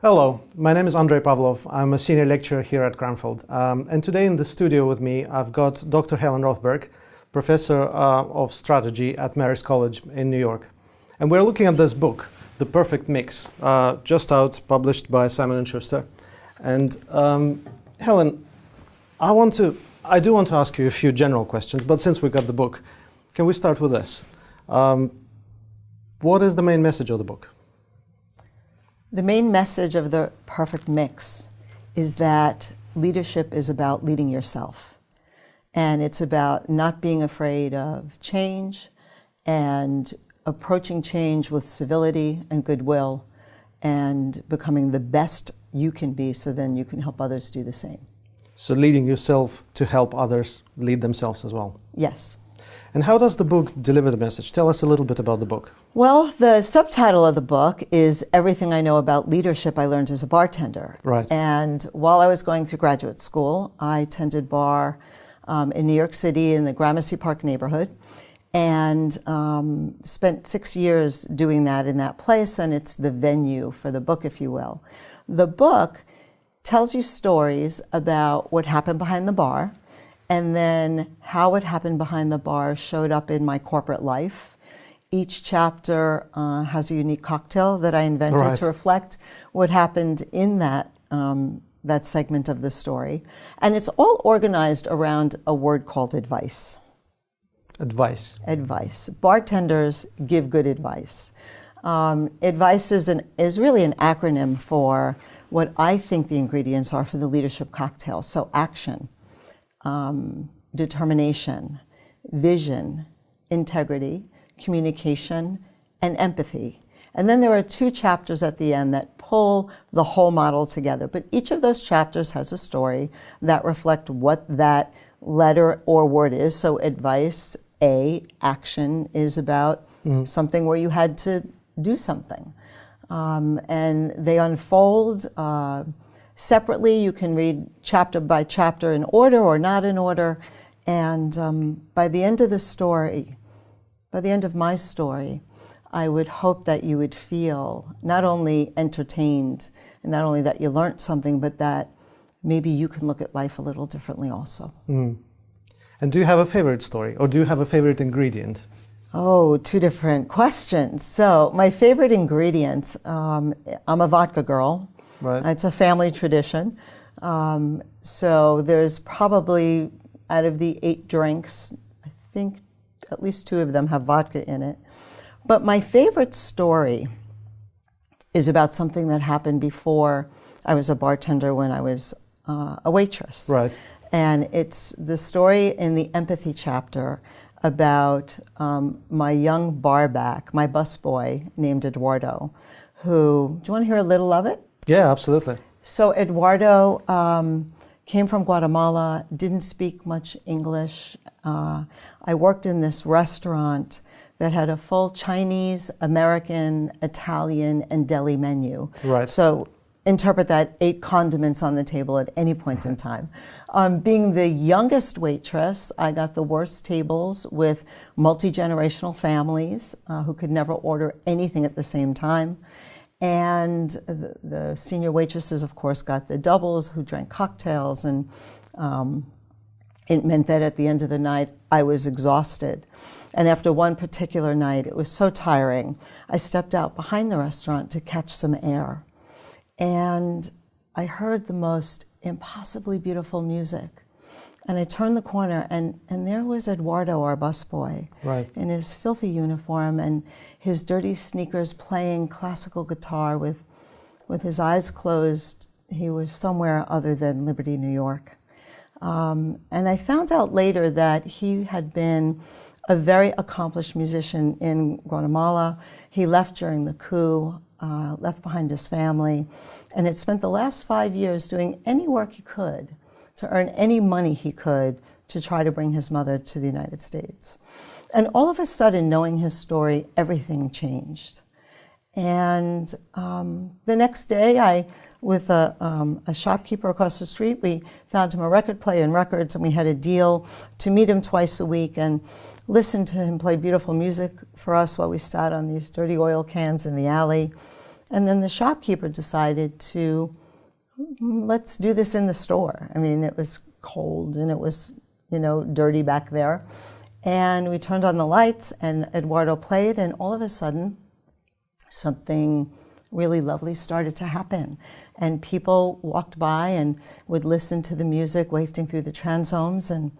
Hello, my name is Andrey Pavlov. I'm a senior lecturer here at Cranfield. And today in the studio with me, I've got Dr. Helen Rothberg, professor of strategy at Marist College in New York. And we're looking at this book, The Perfect Mix, just out, published by Simon & Schuster. And Helen, I do want to ask you a few general questions, but since we got the book, can we start with this? What is the main message of the book? The main message of The Perfect Mix is that leadership is about leading yourself. And it's about not being afraid of change and approaching change with civility and goodwill and becoming the best you can be so then you can help others do the same. So leading yourself to help others lead themselves as well. Yes. And how does the book deliver the message? Tell us a little bit about the book. Well, the subtitle of the book is Everything I Know About Leadership I Learned as a Bartender. Right. And while I was going through graduate school, I tended bar in New York City in the Gramercy Park neighborhood and spent 6 years doing that in that place, and it's the venue for the book, if you will. The book tells you stories about what happened behind the bar, and then how what happened behind the bar showed up in my corporate life. Each chapter has a unique cocktail that I invented to reflect what happened in that segment of the story. And it's all organized around a word called advice. Advice. Advice. Bartenders give good advice. Advice is really an acronym for what I think the ingredients are for the leadership cocktail. So action, determination, vision, integrity, communication, and empathy. And then there are 2 chapters at the end that pull the whole model together. But each of those chapters has a story that reflect what that letter or word is. So advice, action, is about something where you had to do something. And they unfold separately. You can read chapter by chapter in order or not in order. And by the end of the story, by the end of my story, I would hope that you would feel not only entertained and not only that you learned something, but that maybe you can look at life a little differently also. And do you have a favorite story, or do you have a favorite ingredient? Oh, 2 different questions. So my favorite ingredient, I'm a vodka girl. Right. It's a family tradition. So there's probably, out of the 8 drinks, I think at least 2 of them have vodka in it. But my favorite story is about something that happened before I was a bartender, when I was a waitress. Right. And it's the story in the empathy chapter about my young barback, my busboy named Eduardo, who, do you want to hear a little of it? Yeah, absolutely. So Eduardo came from Guatemala, didn't speak much English. I worked in this restaurant that had a full Chinese, American, Italian, and deli menu. Right. So interpret that 8 condiments on the table at any point in time. Being the youngest waitress, I got the worst tables with multi-generational families who could never order anything at the same time. And the senior waitresses, of course, got the doubles who drank cocktails, and it meant that at the end of the night, I was exhausted. And after one particular night, it was so tiring, I stepped out behind the restaurant to catch some air. And I heard the most impossibly beautiful music. And I turned the corner, and there was Eduardo, our busboy, right, in his filthy uniform and his dirty sneakers, playing classical guitar with his eyes closed. He was somewhere other than Liberty, New York. And I found out later that he had been a very accomplished musician in Guatemala. He left during the coup, left behind his family, and had spent the last 5 years doing any work he could to earn any money he could to try to bring his mother to the United States. And all of a sudden, knowing his story, everything changed. And the next day, with a shopkeeper across the street, we found him a record player and records, and we had a deal to meet him twice a week and listen to him play beautiful music for us while we sat on these dirty oil cans in the alley. And then the shopkeeper decided to, let's do this in the store. I mean, it was cold and it was, dirty back there. And we turned on the lights and Eduardo played, and all of a sudden, something really lovely started to happen. And people walked by and would listen to the music wafting through the transomes, and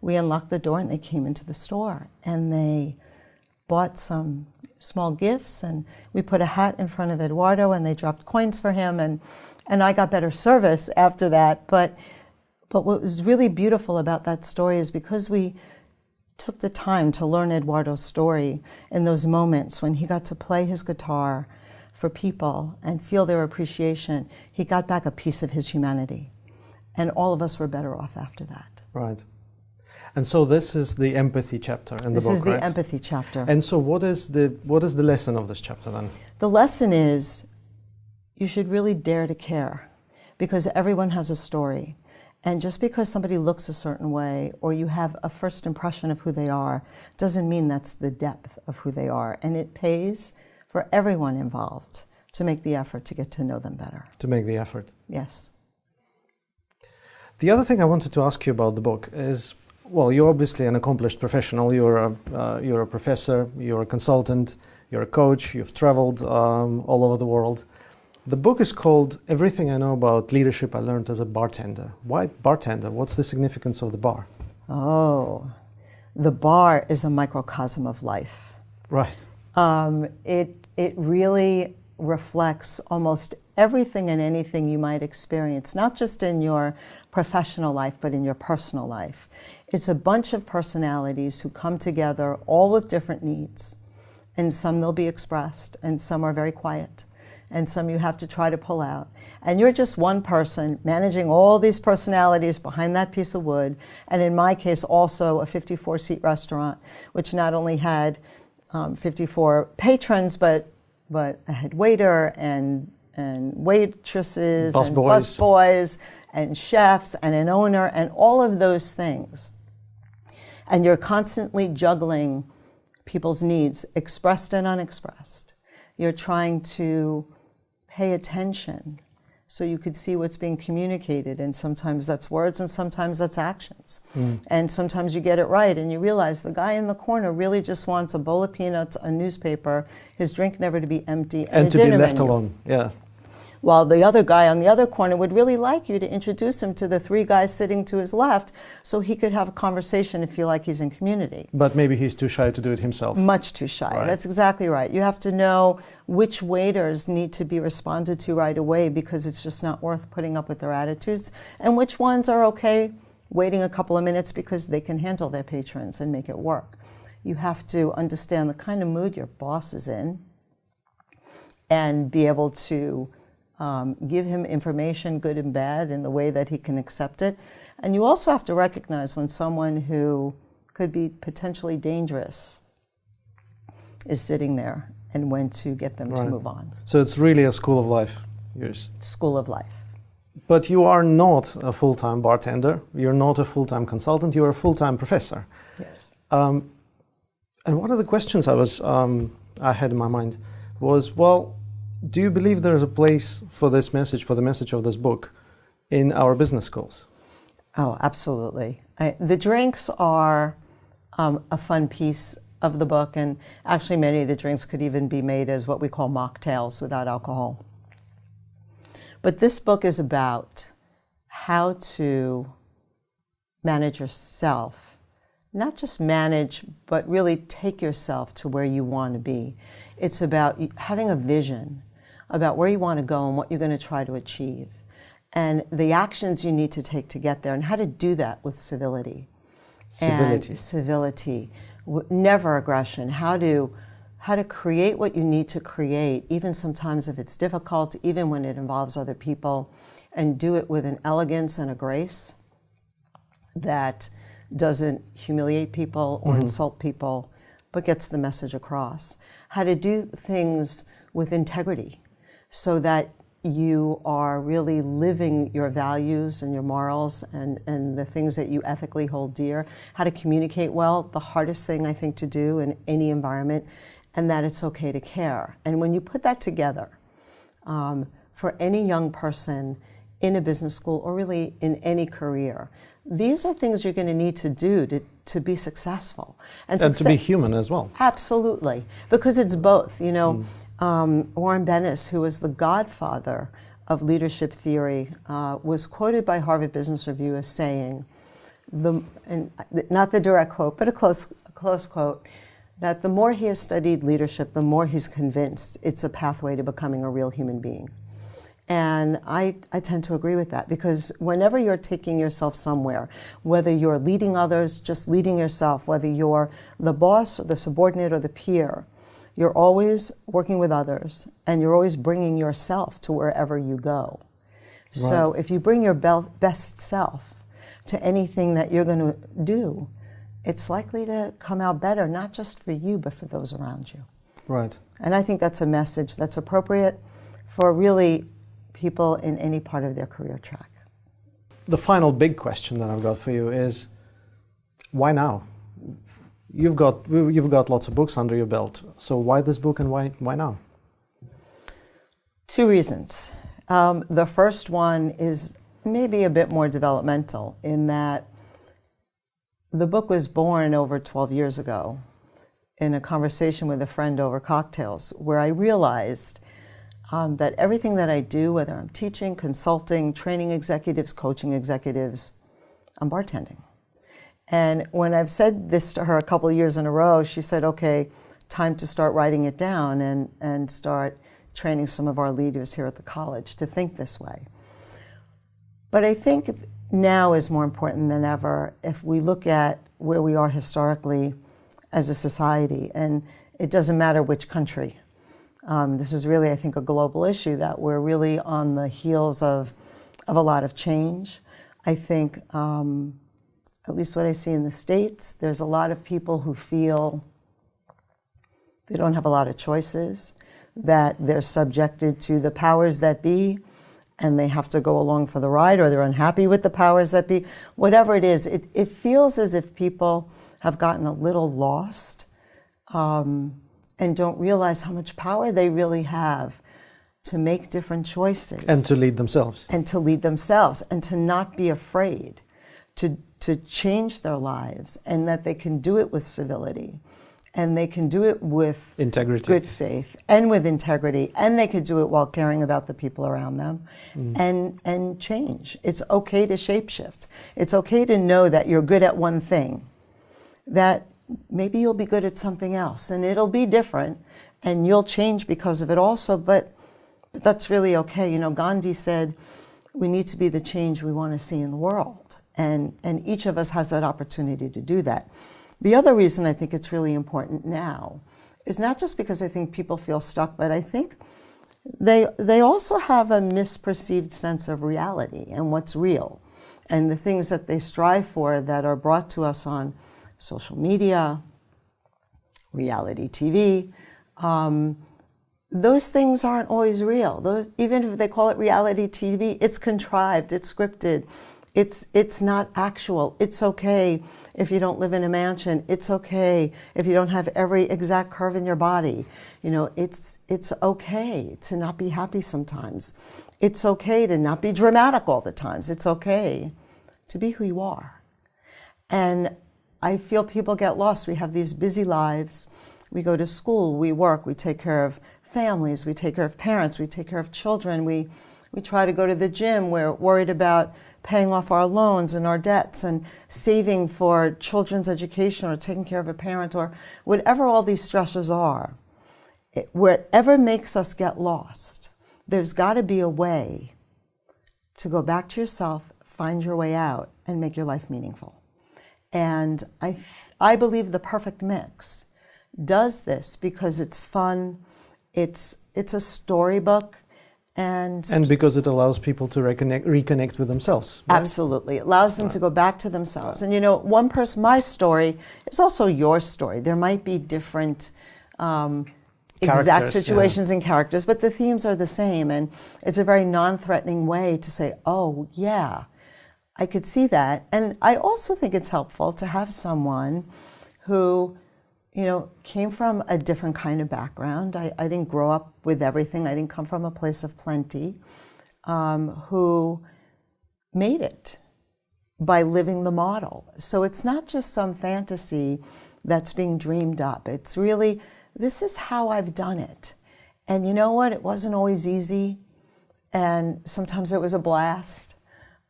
we unlocked the door and they came into the store. And they bought some small gifts, and we put a hat in front of Eduardo and they dropped coins for him, and I got better service after that. But what was really beautiful about that story is because we took the time to learn Eduardo's story in those moments when he got to play his guitar for people and feel their appreciation, he got back a piece of his humanity. And all of us were better off after that. Right. And so this is the empathy chapter in the book, right? This is the empathy chapter. And so what is the lesson of this chapter then? The lesson is you should really dare to care, because everyone has a story. And just because somebody looks a certain way or you have a first impression of who they are doesn't mean that's the depth of who they are. And it pays for everyone involved to make the effort to get to know them better. To make the effort. Yes. The other thing I wanted to ask you about the book is, well, you're obviously an accomplished professional. You're a professor, you're a consultant, you're a coach, you've traveled all over the world. The book is called Everything I Know About Leadership I Learned as a Bartender. Why bartender? What's the significance of the bar? Oh, the bar is a microcosm of life. Right. It really reflects almost everything and anything you might experience, not just in your professional life, but in your personal life. It's a bunch of personalities who come together, all with different needs. And some they'll be expressed, and some are very quiet. And some you have to try to pull out. And you're just one person managing all these personalities behind that piece of wood. And in my case, also a 54-seat restaurant, which not only had 54 patrons, but a head waiter and waitresses and busboys and chefs and an owner and all of those things. And you're constantly juggling people's needs, expressed and unexpressed. You're trying to pay attention so you could see what's being communicated, and sometimes that's words and sometimes that's actions. And sometimes you get it right and you realize the guy in the corner really just wants a bowl of peanuts, a newspaper, his drink never to be empty, and to be left alone. Yeah. While the other guy on the other corner would really like you to introduce him to the three guys sitting to his left so he could have a conversation and feel like he's in community. But maybe he's too shy to do it himself. Much too shy. Right. That's exactly right. You have to know which waiters need to be responded to right away because it's just not worth putting up with their attitudes, and which ones are okay waiting a couple of minutes because they can handle their patrons and make it work. You have to understand the kind of mood your boss is in and be able to give him information, good and bad, in the way that he can accept it. And you also have to recognize when someone who could be potentially dangerous is sitting there and when to get them to move on. So it's really a school of life. School of life. But you are not a full-time bartender. You're not a full-time consultant. You're a full-time professor. Yes. And one of the questions I had in my mind was, well, do you believe there is a place for this message, for the message of this book, in our business schools? Oh, absolutely. The drinks are a fun piece of the book, and actually many of the drinks could even be made as what we call mocktails without alcohol. But this book is about how to manage yourself. Not just manage, but really take yourself to where you want to be. It's about having a vision about where you want to go and what you're going to try to achieve, and the actions you need to take to get there, and how to do that with civility. Civility. Never aggression. How to create what you need to create, even sometimes if it's difficult, even when it involves other people, and do it with an elegance and a grace that doesn't humiliate people or insult people, but gets the message across. How to do things with integrity so that you are really living your values and your morals and the things that you ethically hold dear. How to communicate well, the hardest thing I think to do in any environment, and that it's okay to care. And when you put that together, for any young person in a business school or really in any career. These are things you're going to need to do to be successful. And to be human as well. Absolutely, because it's both. You know, Warren Bennis, who was the godfather of leadership theory, was quoted by Harvard Business Review as saying, and not the direct quote, but a close quote, that the more he has studied leadership, the more he's convinced it's a pathway to becoming a real human being. And I tend to agree with that, because whenever you're taking yourself somewhere, whether you're leading others, just leading yourself, whether you're the boss or the subordinate or the peer, you're always working with others and you're always bringing yourself to wherever you go. Right. So if you bring your best self to anything that you're going to do, it's likely to come out better, not just for you, but for those around you. Right. And I think that's a message that's appropriate for really people in any part of their career track. The final big question that I've got for you is, why now? You've got lots of books under your belt, so why this book and why now? Two reasons. The first one is maybe a bit more developmental, in that the book was born over 12 years ago in a conversation with a friend over cocktails, where I realized that everything that I do, whether I'm teaching, consulting, training executives, coaching executives, I'm bartending. And when I've said this to her a couple of years in a row, she said, okay, time to start writing it down and start training some of our leaders here at the college to think this way. But I think now is more important than ever if we look at where we are historically as a society, and it doesn't matter which country. This is really, I think, a global issue, that we're really on the heels of a lot of change. I think, at least what I see in the States, there's a lot of people who feel they don't have a lot of choices, that they're subjected to the powers that be, and they have to go along for the ride, or they're unhappy with the powers that be. Whatever it is, it feels as if people have gotten a little lost, and don't realize how much power they really have to make different choices. And to lead themselves. And to lead themselves, and to not be afraid to change their lives, and that they can do it with civility, and they can do it with integrity, good faith, and with integrity, and they could do it while caring about the people around them, and change. It's okay to shapeshift. It's okay to know that you're good at one thing, that maybe you'll be good at something else, and it'll be different, and you'll change because of it also, but that's really okay. You know, Gandhi said, we need to be the change we want to see in the world, and each of us has that opportunity to do that. The other reason I think it's really important now is not just because I think people feel stuck, but I think they also have a misperceived sense of reality and what's real, and the things that they strive for that are brought to us on social media, reality TV, those things aren't always real. Even if they call it reality TV, it's contrived, it's scripted, it's not actual. It's okay if you don't live in a mansion. It's okay if you don't have every exact curve in your body. You know, it's okay to not be happy sometimes. It's okay to not be dramatic all the times. It's okay to be who you are. And I feel people get lost. We have these busy lives. We go to school, we work, we take care of families, we take care of parents, we take care of children, we try to go to the gym, we're worried about paying off our loans and our debts and saving for children's education or taking care of a parent or whatever all these stressors are. Whatever makes us get lost, there's got to be a way to go back to yourself, find your way out, and make your life meaningful. And I believe the perfect mix does this because it's fun, it's a storybook, and because it allows people to reconnect with themselves. Right? Absolutely. It allows them to go back to themselves. And you know, my story is also your story. There might be different exact situations and characters, but the themes are the same. And it's a very non-threatening way to say, oh, yeah, I could see that. And I also think it's helpful to have someone who, came from a different kind of background. I didn't grow up with everything. I didn't come from a place of plenty, who made it by living the model. So it's not just some fantasy that's being dreamed up. It's really, this is how I've done it. And you know what? It wasn't always easy. And sometimes it was a blast.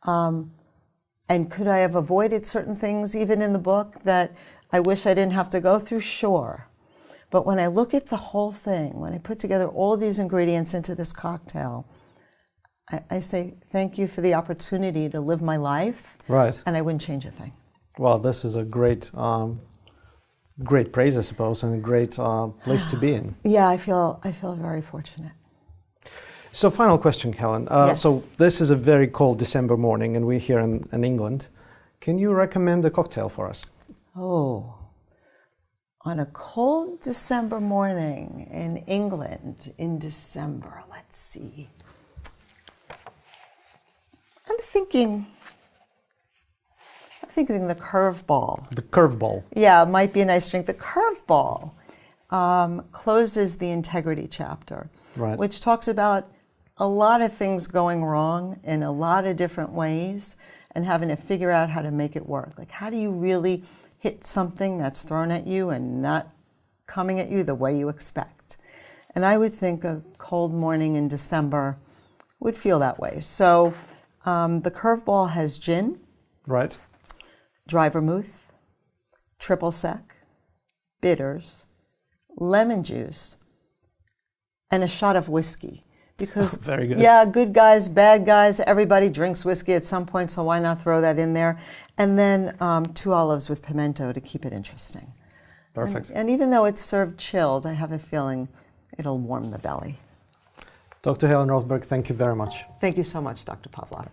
And could I have avoided certain things even in the book that I wish I didn't have to go through? Sure. But when I look at the whole thing, when I put together all these ingredients into this cocktail, I say thank you for the opportunity to live my life. Right. And I wouldn't change a thing. Well, this is a great praise, I suppose, and a great place to be in. Yeah, I feel very fortunate. So, final question, Helen. Yes. So, this is a very cold December morning, and we're here in England. Can you recommend a cocktail for us? Oh, on a cold December morning in England in December, let's see. I'm thinking the curveball. The curveball. Yeah, it might be a nice drink. The curveball closes the integrity chapter, Right. which talks about a lot of things going wrong in a lot of different ways and having to figure out how to make it work. Like, how do you really hit something that's thrown at you and not coming at you the way you expect? And I would think a cold morning in December would feel that way. So the curveball has gin, Right. dry vermouth, triple sec, bitters, lemon juice, and a shot of whiskey. Because, Very good. yeah, good guys, bad guys, everybody drinks whiskey at some point, so why not throw that in there? And then 2 olives with pimento to keep it interesting. Perfect. And even though it's served chilled, I have a feeling it'll warm the belly. Dr. Helen Rothberg, thank you very much. Thank you so much, Dr. Pavlov.